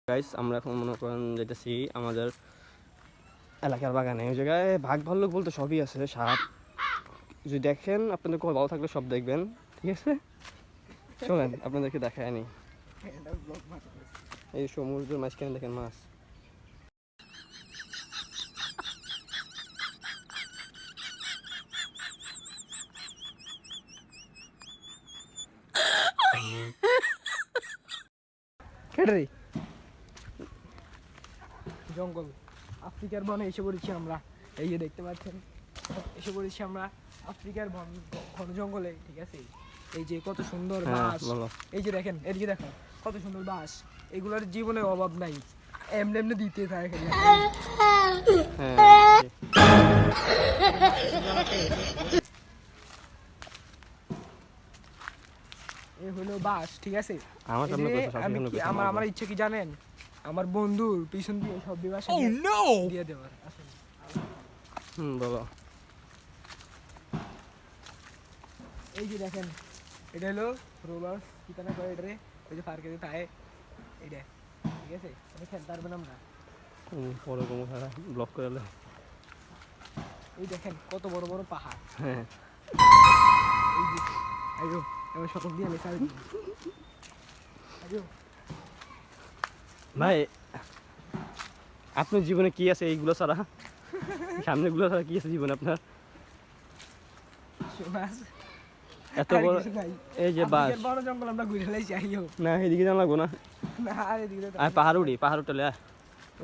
Guys আমরা এখন মনে করেন যেতেছি আমাদের এলাকার বাগানে। ওই জায়গায় বাঘ ভাল্লুক বলতে সবই আছে, সাপ যদি দেখেন আপনাদের কোনো ভালো থাকলে সব দেখবেন, ঠিক আছে? চলেন আপনাদেরকে দেখায় আনি। এই সমুদ্রের মাঝখানে দেখেন মাছ। জঙ্গল আফ্রিকার বনে এসে পড়েছি আমরা। এই যে দেখতে পাচ্ছেন, এসে পড়েছি আমরা আফ্রিকার ঘন জঙ্গলে, ঠিক আছে? এই যে কত সুন্দর বাঁশ, এই যে দেখেন, এদিকে দেখো কত সুন্দর বাঁশ। এগুলোর জীবনে অভাব নাই, এমনি এমনি দিতে থাকে। এই হলো বাঁশ, ঠিক আছে? আমার ইচ্ছে কি জানেন, আমার বন্ধুর পিছন দিয়ে সব বিবাসে দিয়ে দেওয়ার। বলো। এই যে দেখেন, এটা হলো রোলার কিতানা করে এটা, ওই যে পার্কে থাকে এটা, ঠিক আছে? আমি খেলতে পারবেন আমরা পরে কোনো খেলা ব্লক করে। এই দেখেন কত বড় বড় পাহাড়। হ্যাঁ, এই যে আইও এবার সকল দিয়ে লেখা আইও। ভাই আপনার জীবনে কি আছে এইগুলো ছাড়া? সামনেগুলো ছাড়া কি আছে জীবনে আপনার? এত বড় এই যে বাস, বড় জঙ্গল আমরা ঘুরে লাইছি। আইও না এদিকে যাওয়া লাগবো না, না আর এদিকে আর পাহাড় উঠি, পাহাড় উঠলে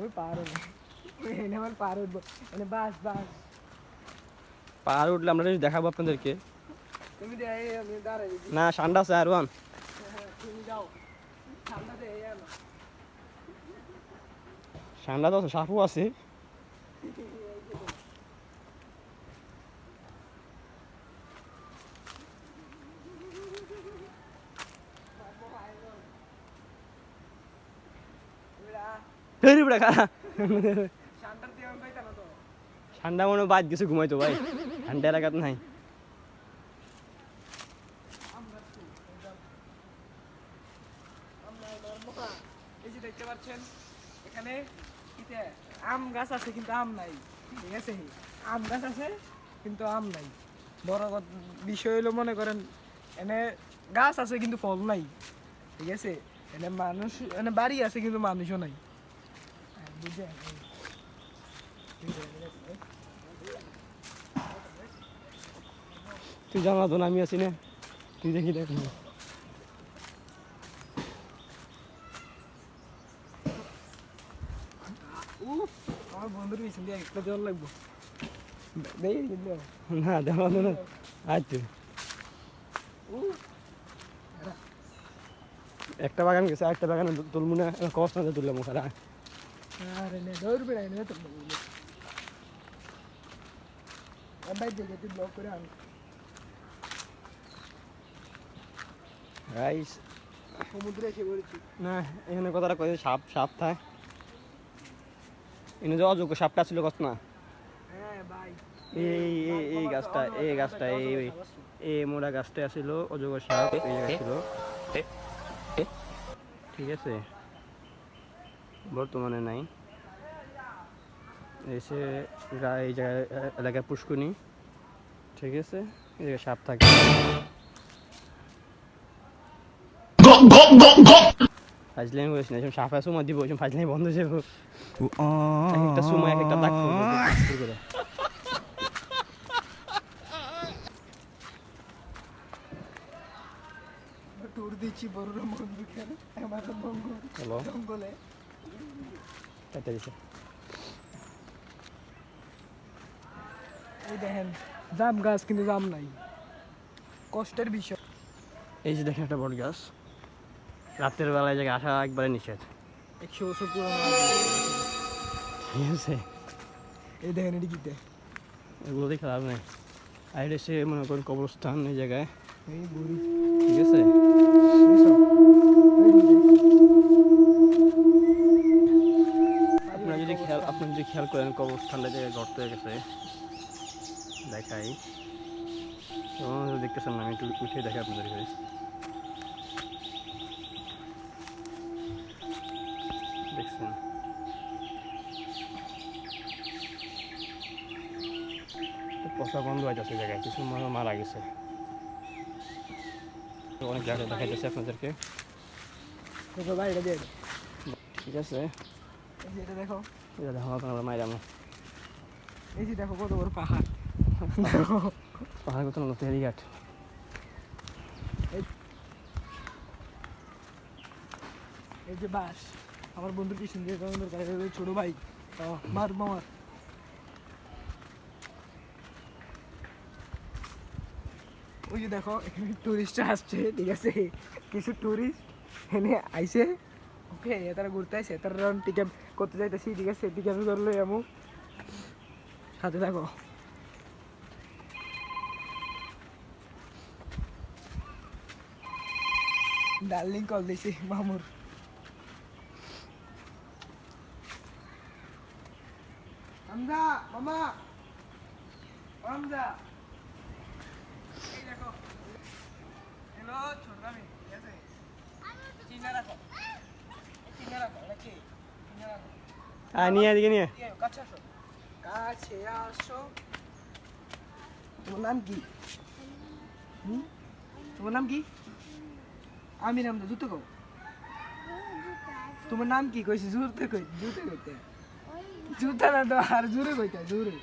ওই পাহাড় এনে আমার পাহাড় উঠবো, মানে বাস বাস পাহাড় উঠলে আমরা দেখাবো আপনাদেরকে। তুমি আমি দাঁড়াই না ঠান্ডা আছে আর ওয়ান, তুমি যাও ঠান্ডা দে এলো ঠান্ডা তো সাপও আছে। ঠান্ডা মনে বাদ গেছে ঘুমাইতো ভাই, ঠান্ডা এলাকাত নাই। এই যে দেখতে পাচ্ছেন এখানে আম গাছ আছে কিন্তু আম নাই, ঠিক আছে? আম গাছ আছে কিন্তু আম নাই। বড় বিষয় হলো, মনে করেন এনে গাছ আছে কিন্তু ফল নাই, ঠিক আছে? এনে মানুষ, এনে বাড়ি আছে কিন্তু মানুষও নাই, বুঝছেন? তুই জানলা তো আমি আছি না, তুই দেখি দেখ। আমার বন্ধুর পিছন দিয়ে একটা দেওয়ার লাগবো না দেওয়া না, আচ্ছা একটা বাগান গেছে, আরেকটা বাগানে তুলবো না, কষ্ট না তুললাম ওখানে। আরে না ধরবে না, এনে তো ভাই দেখে তুই ব্লক করে আন। গাইস সমুদ্রে এসে পড়েছি। না এখানে কথাটা কয়েছে সাপ, সাপ থাকে এনে যে অযোগ্য সাপটা ছিল কত না। হ্যাঁ ভাই, এই গাছটা, এই গাছটা, এই মোড়া গাছটা আসছিল অজগর সাপ, এই জায়গা ছিল, ঠিক আছে? বর্তমানে নাই। এসে এই জায়গায় এলাকায় পুষ্কুনি, ঠিক আছে? এই জায়গায় সাপ থাকে। ফাজলামি করিস না, সাপ সুমা দিব, ফাজলামি বন্ধ হয়ে যাবো। একটা সুমা এক একটা দাগ করে। ট্যুর দিচ্ছি বড়রা বন্ধুকে, আমার জঙ্গলে এই দেখেন জাম গাছ কিন্তু জাম নাই, কষ্টের বিষয়। এই যে দেখেন একটা বট গাছ, রাতের বেলায় জায়গায় আসা একবারে নিষেধ। 100 বছর পুরনো, ঠিক আছে? এই দেখেন এটি কিতে, এগুলো দেখে লাভ নেই। আর এসে মনে করেন কবরস্থান এই জায়গায়, এই বুড়ি, ঠিক আছে? আপনারা যদি খেয়াল করেন কবরস্থানটা জায়গায় গর্ত হয়ে গেছে, দেখাই দেখতেছেন না, আমি একটু উঠে দেখাই আপনাদেরকে। পচা গন্ধ হইতেছে জায়গায়, কিছু মানুষ মারা গেছে। তো অনেক জায়গায় দেখাইতেছে আপনাদেরকে, দেখো ভাই এটা দিয়ে দাও। ঠিক আছে? এই যে এটা দেখো, এটা দেখো আমরা মাইরামো এই যে দেখো কত বড় পাহাড়। পাহাড় কত না ফেরিঘাট। এই যে বাস, আমার বন্ধু কি সুন্দর সুন্দর করে, ছোট ভাই মার মামার। ওই যে দেখো এখানে টুরিস্ট আসছে, ঠিক আছে, কিছু টুরিস্ট এখানে আইছে, ওকে তারা ঘুরতে আইছে, তারা টিকেট করতে যাইতেছি, ঠিক আছে, টিকেট করলো এমন সাথে থাকো। ডার্লিং কল দিছি মামুর। হামজা মামা, হামজা এই দেখো, হ্যালো ছোট আমি, ঠিক আছে, চিনা রাখো, চিনা রাখো, নাকি চিনা রাখো। নিয়ে এদিকে নিয়ে। কাছে আসো, কাছে আসো। তোমার নাম কি? তোমার নাম কি? আমি নাম তো জুতো কও। তোমার নাম কি কইছি? জুতো কই, জুতো কইতে জুতা না তো আর জোরে কইতে, জোরে।